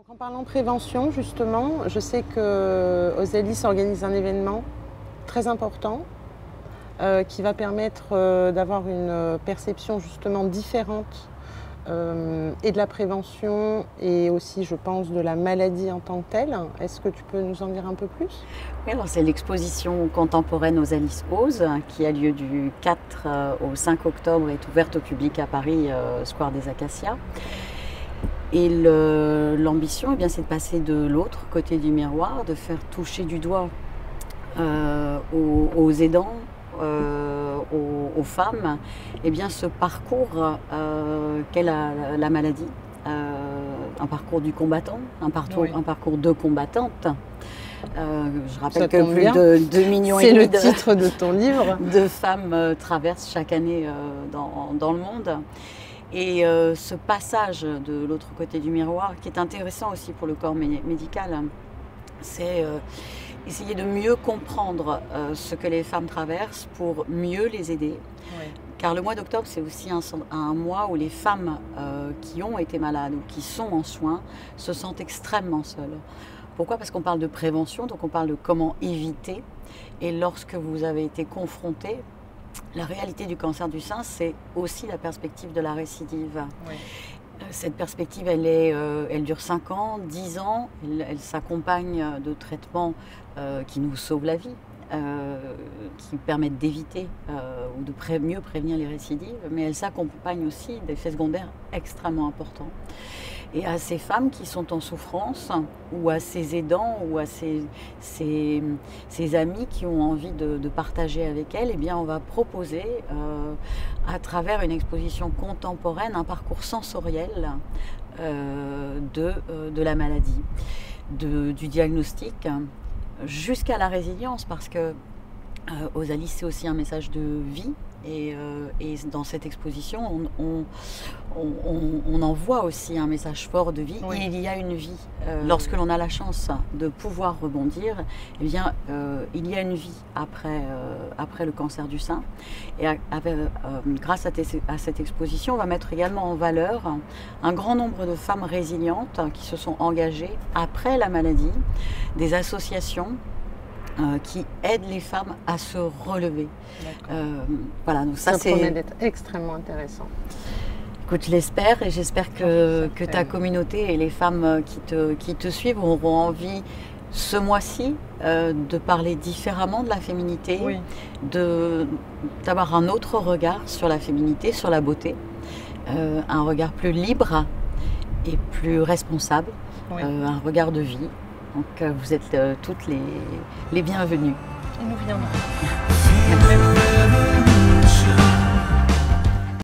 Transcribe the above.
Donc en parlant de prévention, justement, je sais que Osalis organise un événement très important qui va permettre d'avoir une perception justement différente et de la prévention et aussi, je pense, de la maladie en tant que telle. Est-ce que tu peux nous en dire un peu plus? Oui, alors c'est l'exposition contemporaine Osalis Ose qui a lieu du 4 au 5 octobre et est ouverte au public à Paris, Square des Acacias. Et l'ambition, c'est de passer de l'autre côté du miroir, de faire toucher du doigt aux aidants, aux femmes, ce parcours qu'est la maladie, un parcours du combattant, un parcours de combattante. Je rappelle que plus de 2,5 millions c'est le titre de ton livre. De femmes traversent chaque année dans le monde. Et ce passage de l'autre côté du miroir, qui est intéressant aussi pour le corps médical, c'est essayer de mieux comprendre ce que les femmes traversent pour mieux les aider. Oui. Car le mois d'octobre, c'est aussi un mois où les femmes qui ont été malades ou qui sont en soins se sentent extrêmement seules. Pourquoi? Parce qu'on parle de prévention, donc on parle de comment éviter. Et lorsque vous avez été confronté, la réalité du cancer du sein, c'est aussi la perspective de la récidive. Oui. Cette perspective, elle dure 5 ans, 10 ans, elle s'accompagne de traitements qui nous sauvent la vie, qui permettent d'éviter ou de mieux prévenir les récidives, mais elle s'accompagne aussi d'effets secondaires extrêmement importants. Et à ces femmes qui sont en souffrance, ou à ces aidants, ou à ces amis qui ont envie de partager avec elles, on va proposer, à travers une exposition contemporaine, un parcours sensoriel de la maladie, du diagnostic, jusqu'à la résilience, parce que Osalis, c'est aussi un message de vie. Et dans cette exposition, on en voit aussi un message fort de vie. Oui. Il y a une vie. Lorsque l'on a la chance de pouvoir rebondir, il y a une vie après le cancer du sein. Et grâce à cette exposition, on va mettre également en valeur un grand nombre de femmes résilientes qui se sont engagées après la maladie, des associations qui aident les femmes à se relever. Voilà, donc ça promet d'être extrêmement intéressant. Écoute, je l'espère, et j'espère que ta communauté et les femmes qui te suivent auront envie, ce mois-ci, de parler différemment de la féminité, oui. D'avoir un autre regard sur la féminité, sur la beauté, un regard plus libre et plus responsable, oui. Un regard de vie. Donc vous êtes toutes les bienvenues. Et nous viendrons.